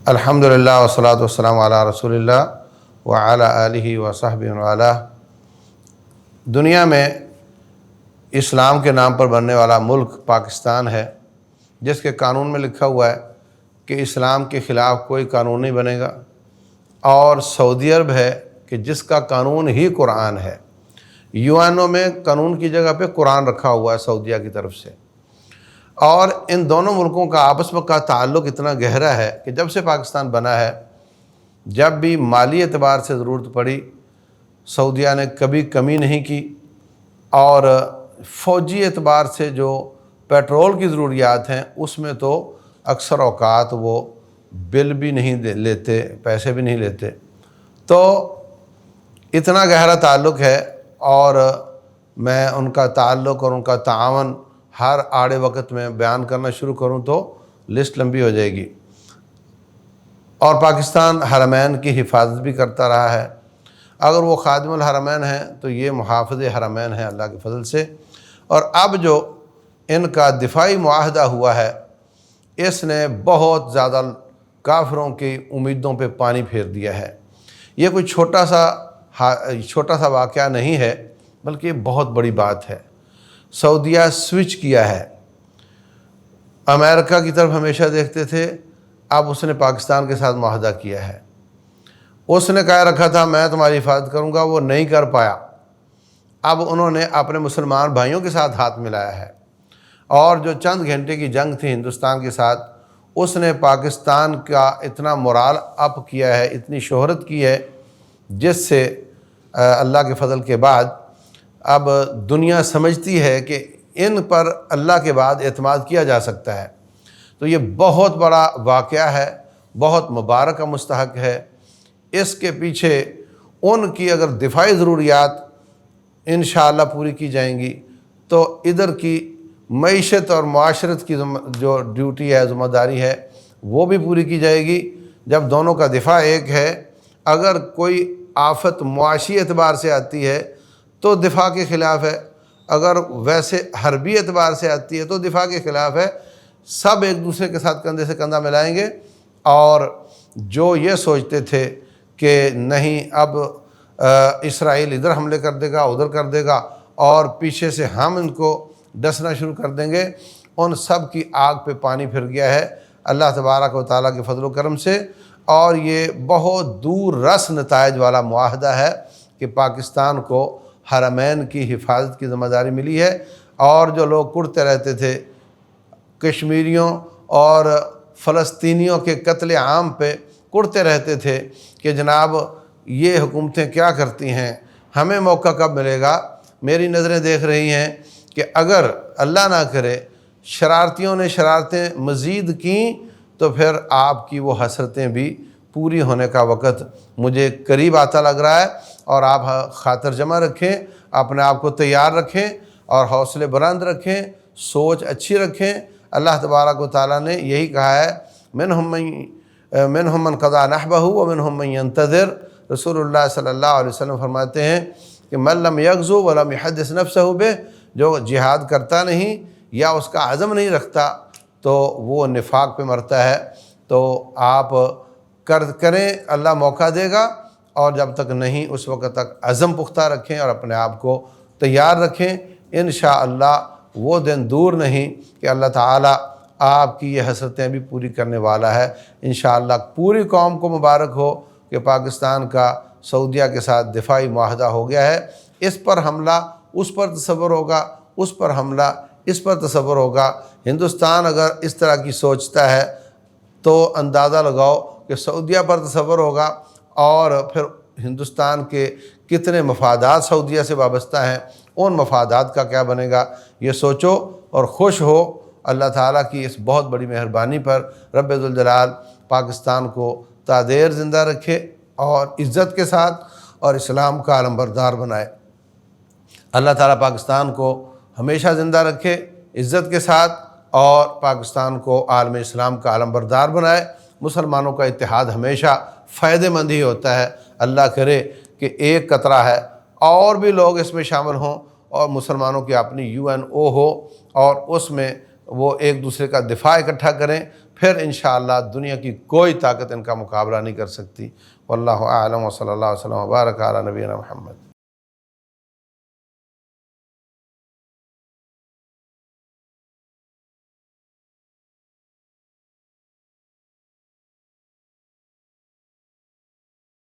الحمدللہ والصلاۃ والسلام علی رسول اللہ وعلی آلہ وصحبہ وعلیہ۔ دنیا میں اسلام کے نام پر بننے والا ملک پاکستان ہے، جس کے قانون میں لکھا ہوا ہے کہ اسلام کے خلاف کوئی قانون نہیں بنے گا، اور سعودی عرب ہے کہ جس کا قانون ہی قرآن ہے۔ UN میں قانون کی جگہ پہ قرآن رکھا ہوا ہے سعودیہ کی طرف سے، اور ان دونوں ملکوں کا آپس میں کا تعلق اتنا گہرا ہے کہ جب سے پاکستان بنا ہے، جب بھی مالی اعتبار سے ضرورت پڑی سعودیہ نے کبھی کمی نہیں کی، اور فوجی اعتبار سے جو پیٹرول کی ضروریات ہیں اس میں تو اکثر اوقات وہ بل بھی نہیں لیتے، پیسے بھی نہیں لیتے۔ تو اتنا گہرا تعلق ہے، اور میں ان کا تعلق اور ان کا تعاون ہر آڑے وقت میں بیان کرنا شروع کروں تو لسٹ لمبی ہو جائے گی۔ اور پاکستان حرمین کی حفاظت بھی کرتا رہا ہے۔ اگر وہ خادم الحرمین ہیں تو یہ محافظ حرمین ہیں اللہ کے فضل سے۔ اور اب جو ان کا دفاعی معاہدہ ہوا ہے، اس نے بہت زیادہ کافروں کی امیدوں پہ پانی پھیر دیا ہے۔ یہ کوئی چھوٹا سا واقعہ نہیں ہے، بلکہ یہ بہت بڑی بات ہے۔ سعودیہ سوئچ کیا ہے، امریکہ کی طرف ہمیشہ دیکھتے تھے، اب اس نے پاکستان کے ساتھ معاہدہ کیا ہے۔ اس نے کہہ رکھا تھا میں تمہاری حفاظت کروں گا، وہ نہیں کر پایا۔ اب انہوں نے اپنے مسلمان بھائیوں کے ساتھ ہاتھ ملایا ہے، اور جو چند گھنٹے کی جنگ تھی ہندوستان کے ساتھ، اس نے پاکستان کا اتنا مورال اپ کیا ہے، اتنی شہرت کی ہے، جس سے اللہ کے فضل کے بعد اب دنیا سمجھتی ہے کہ ان پر اللہ کے بعد اعتماد کیا جا سکتا ہے۔ تو یہ بہت بڑا واقعہ ہے، بہت مبارک مستحق ہے۔ اس کے پیچھے ان کی اگر دفاعی ضروریات انشاءاللہ پوری کی جائیں گی تو ادھر کی معیشت اور معاشرت کی جو ڈیوٹی ہے، ذمہ داری ہے، وہ بھی پوری کی جائے گی۔ جب دونوں کا دفاع ایک ہے، اگر کوئی آفت معاشی اعتبار سے آتی ہے تو دفاع کے خلاف ہے، اگر ویسے حربی اعتبار سے آتی ہے تو دفاع کے خلاف ہے۔ سب ایک دوسرے کے ساتھ کندھے سے کندھا ملائیں گے، اور جو یہ سوچتے تھے کہ نہیں اب اسرائیل ادھر حملے کر دے گا، ادھر کر دے گا، اور پیچھے سے ہم ان کو ڈسنا شروع کر دیں گے، ان سب کی آگ پہ پانی پھر گیا ہے اللہ تبارک و تعالیٰ کے فضل و کرم سے۔ اور یہ بہت دور رس نتائج والا معاہدہ ہے کہ پاکستان کو حرمین کی حفاظت کی ذمہ داری ملی ہے۔ اور جو لوگ کڑتے رہتے تھے کشمیریوں اور فلسطینیوں کے قتل عام پہ کڑتے رہتے تھے کہ جناب یہ حکومتیں کیا کرتی ہیں، ہمیں موقع کب ملے گا، میری نظریں دیکھ رہی ہیں کہ اگر اللہ نہ کرے شرارتیوں نے شرارتیں مزید کیں تو پھر آپ کی وہ حسرتیں بھی پوری ہونے کا وقت مجھے قریب آتا لگ رہا ہے۔ اور آپ خاطر جمع رکھیں، اپنے آپ کو تیار رکھیں، اور حوصلے بلند رکھیں، سوچ اچھی رکھیں۔ اللہ تبارک و تعالیٰ نے یہی کہا ہے منہم من قضا نحبہ ومنہم من ینتظر۔ رسول اللہ صلی اللہ علیہ وسلم فرماتے ہیں کہ من لم یغزو ولم یحدث نفسہ بہ، جو جہاد کرتا نہیں یا اس کا عزم نہیں رکھتا تو وہ نفاق پہ مرتا ہے۔ تو آپ کریں، اللہ موقع دے گا، اور جب تک نہیں اس وقت تک عزم پختہ رکھیں اور اپنے آپ کو تیار رکھیں۔ انشاءاللہ وہ دن دور نہیں کہ اللہ تعالیٰ آپ کی یہ حسرتیں بھی پوری کرنے والا ہے۔ انشاءاللہ پوری قوم کو مبارک ہو کہ پاکستان کا سعودیہ کے ساتھ دفاعی معاہدہ ہو گیا ہے۔ اس پر حملہ اس پر تصور ہوگا، اس پر حملہ اس پر تصور ہوگا۔ ہندوستان اگر اس طرح کی سوچتا ہے تو اندازہ لگاؤ کہ سعودیہ پر تصور ہوگا، اور پھر ہندوستان کے کتنے مفادات سعودیہ سے وابستہ ہیں، ان مفادات کا کیا بنے گا۔ یہ سوچو اور خوش ہو اللہ تعالیٰ کی اس بہت بڑی مہربانی پر۔ رب ذوالجلال پاکستان کو تا دیر زندہ رکھے اور عزت کے ساتھ، اور اسلام کا علم بردار بنائے۔ اللہ تعالیٰ پاکستان کو ہمیشہ زندہ رکھے عزت کے ساتھ، اور پاکستان کو عالم اسلام کا علم بردار بنائے۔ مسلمانوں کا اتحاد ہمیشہ فائدہ مند ہی ہوتا ہے۔ اللہ کرے کہ ایک قطرہ ہے اور بھی لوگ اس میں شامل ہوں، اور مسلمانوں کی اپنی UNO ہو، اور اس میں وہ ایک دوسرے کا دفاع اکٹھا کریں، پھر انشاءاللہ دنیا کی کوئی طاقت ان کا مقابلہ نہیں کر سکتی۔ واللہ اعلم، وصلی اللہ وسلم وبارک علی نبینا محمد۔